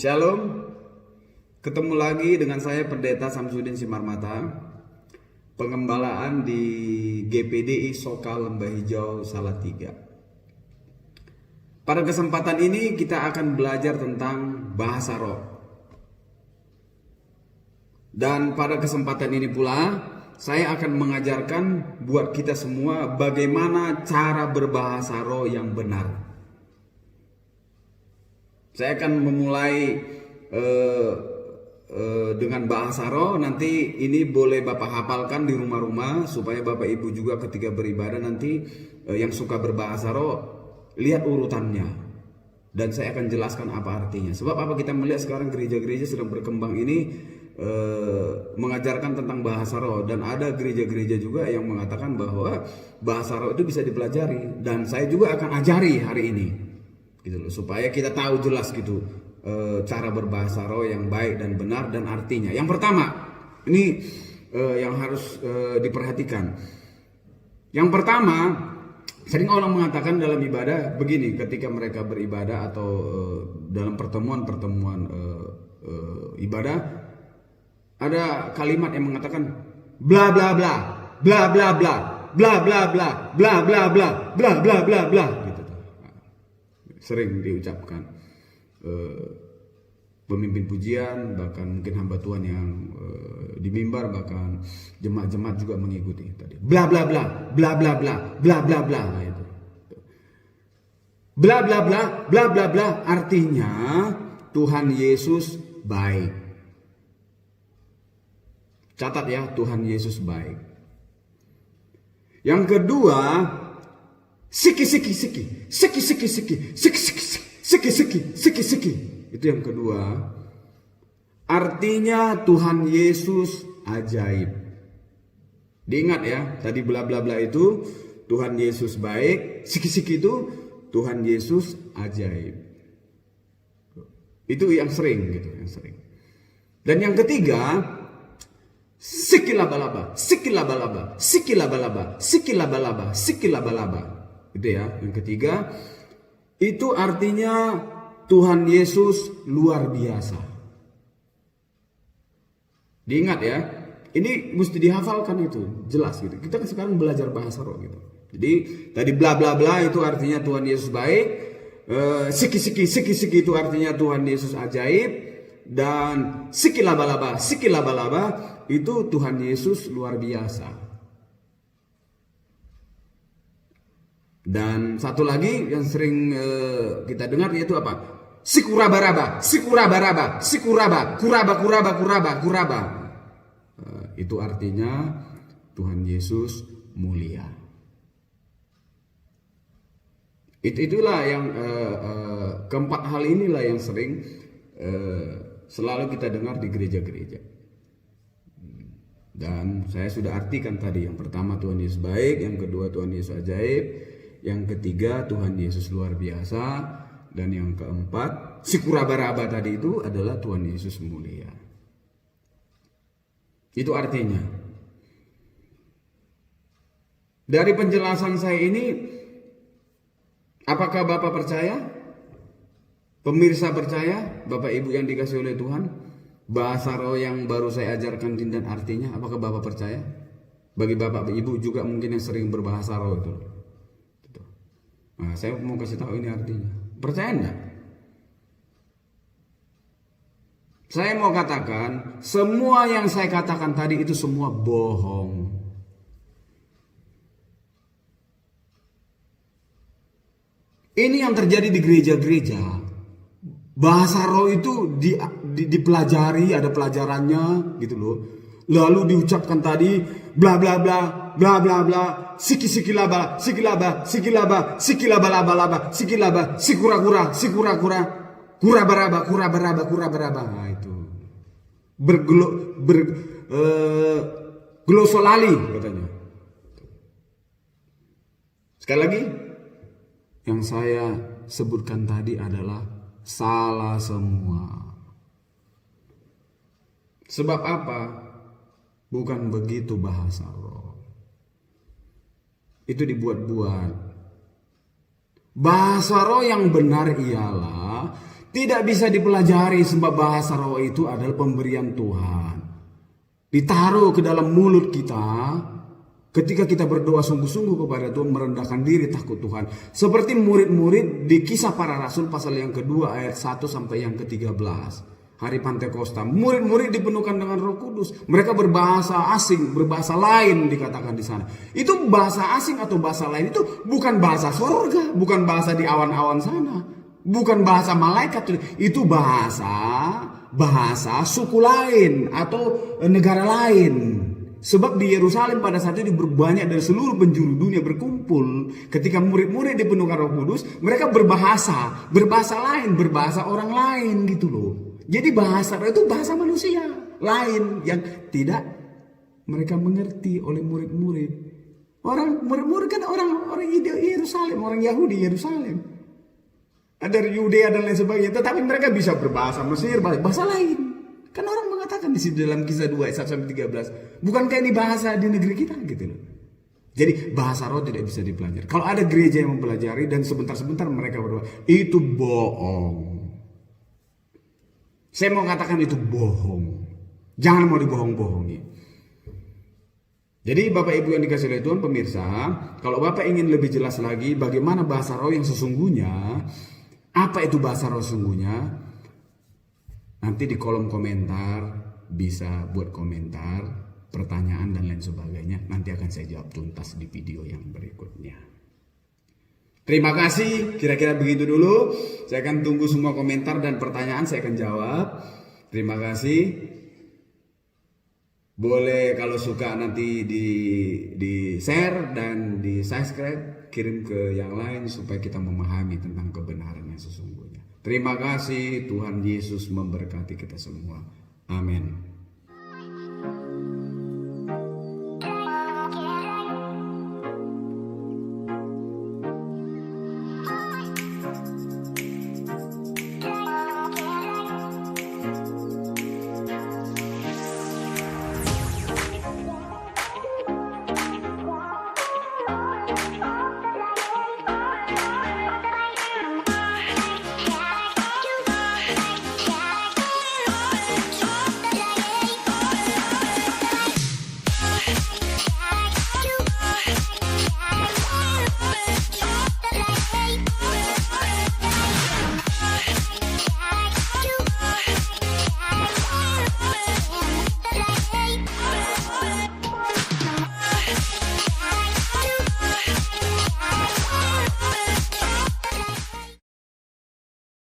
Shalom, ketemu lagi dengan saya Pendeta Samsudin Simarmata, pengembalaan di GPDI Sokal Lembah Hijau Salatiga. Pada kesempatan ini kita akan belajar tentang bahasa roh. Dan pada kesempatan ini pula saya akan mengajarkan buat kita semua bagaimana cara berbahasa roh yang benar. Saya akan memulai dengan bahasa roh. Nanti ini boleh Bapak hafalkan di rumah-rumah supaya Bapak Ibu juga ketika beribadah nanti yang suka berbahasa roh lihat urutannya. Dan saya akan jelaskan apa artinya. Sebab apa kita melihat sekarang gereja-gereja sedang berkembang ini mengajarkan tentang bahasa roh, dan ada gereja-gereja juga yang mengatakan bahwa bahasa roh itu bisa dipelajari, dan saya juga akan ajari hari ini. Gitu loh, supaya kita tahu jelas gitu cara berbahasa roh yang baik dan benar dan artinya. Yang pertama, ini yang harus diperhatikan. Yang pertama, sering orang mengatakan dalam ibadah begini, ketika mereka beribadah atau dalam pertemuan-pertemuan ibadah, ada kalimat yang mengatakan bla bla bla, bla bla bla, bla bla bla, bla bla bla, bla bla bla bla. Sering diucapkan pemimpin pujian, bahkan mungkin hamba Tuhan yang di mimbar, bahkan jemaat-jemaat juga mengikuti tadi. Bla bla bla, bla bla bla, bla bla bla. Itu. Bla bla bla, bla bla bla artinya Tuhan Yesus baik. Catat ya, Tuhan Yesus baik. Yang kedua, siki. Itu yang kedua. Artinya Tuhan Yesus ajaib. Diingat ya, tadi bla bla bla itu Tuhan Yesus baik, siki itu Tuhan Yesus ajaib. Itu yang sering gitu, yang sering. Dan yang ketiga, sikilabalaba. Itu ya, yang ketiga. Itu artinya Tuhan Yesus luar biasa. Diingat ya, ini mesti dihafalkan itu, jelas gitu. Kita kan sekarang belajar bahasa roh gitu. Jadi tadi bla bla bla itu artinya Tuhan Yesus baik. Siki itu artinya Tuhan Yesus ajaib. Dan sikilabalaba itu Tuhan Yesus luar biasa. Dan satu lagi yang sering kita dengar yaitu apa? Sikurabaraba. Itu artinya Tuhan Yesus mulia. Itulah yang keempat hal inilah yang sering selalu kita dengar di gereja-gereja. Dan saya sudah artikan tadi, yang pertama Tuhan Yesus baik, yang kedua Tuhan Yesus ajaib, yang ketiga Tuhan Yesus luar biasa, dan yang keempat sikurabaraba tadi itu adalah Tuhan Yesus mulia. Itu artinya. Dari penjelasan saya ini, apakah Bapak percaya? Pemirsa percaya, Bapak Ibu yang dikasihi oleh Tuhan, bahasa roh yang baru saya ajarkan dan artinya, apakah Bapak percaya? Bagi Bapak Ibu juga mungkin yang sering berbahasa roh itu. Nah, saya mau kasih tahu ini artinya. Percaya enggak? Saya mau katakan, semua yang saya katakan tadi itu semua bohong. Ini yang terjadi di gereja-gereja. Bahasa roh itu dipelajari, ada pelajarannya gitu loh. Lalu diucapkan tadi bla bla bla, bla bla bla, sikilaba, sikura-kura, kura-baraba. Nah, itu. Glosolali katanya. Sekali lagi, yang saya sebutkan tadi adalah salah semua. Sebab apa? Bukan begitu bahasa roh. Itu dibuat-buat. Bahasa roh yang benar ialah Tidak bisa dipelajari sebab bahasa roh itu adalah pemberian Tuhan. Ditaruh ke dalam mulut kita ketika kita berdoa sungguh-sungguh kepada Tuhan, merendahkan diri takut Tuhan. Seperti murid-murid di Kisah Para Rasul pasal yang kedua ayat 1 sampai yang ke-13. Hari Pantekosta, murid-murid dipenuhkan dengan Roh Kudus. Mereka berbahasa asing, berbahasa lain dikatakan di sana. Itu bahasa asing atau bahasa lain itu bukan bahasa surga, bukan bahasa di awan-awan sana, bukan bahasa malaikat. Itu bahasa suku lain atau negara lain. Sebab di Yerusalem pada saat itu berbanyak dari seluruh penjuru dunia berkumpul. Ketika murid-murid dipenuhkan Roh Kudus, mereka berbahasa lain, berbahasa orang lain gitu loh. Jadi bahasa itu bahasa manusia lain yang tidak mereka mengerti oleh murid-murid. Murid-murid kan orang Yerusalem, orang Yahudi Yerusalem. Ada Yudea dan lain sebagainya, tetapi mereka bisa berbahasa Mesir, bahasa lain. Kan orang mengatakan di sini dalam Kisah 2 ayat 1 sampai 13, bukankah ini bahasa di negeri kita gitu loh. Jadi bahasa roh tidak bisa dipelajari. Kalau ada gereja yang mempelajari dan sebentar-sebentar mereka berdoa, itu bohong. Saya mau katakan itu bohong. Jangan mau dibohong-bohongi. Jadi Bapak Ibu yang dikasih oleh Tuhan pemirsa, kalau Bapak ingin lebih jelas lagi bagaimana bahasa roh yang sesungguhnya, apa itu bahasa roh sesungguhnya, nanti di kolom komentar bisa buat komentar, pertanyaan dan lain sebagainya. Nanti akan saya jawab tuntas di video yang berikutnya. Terima kasih, kira-kira begitu dulu. Saya akan tunggu semua komentar dan pertanyaan, saya akan jawab. Terima kasih. Boleh kalau suka nanti di share dan di subscribe, kirim ke yang lain supaya kita memahami tentang kebenaran yang sesungguhnya. Terima kasih, Tuhan Yesus memberkati kita semua. Amin.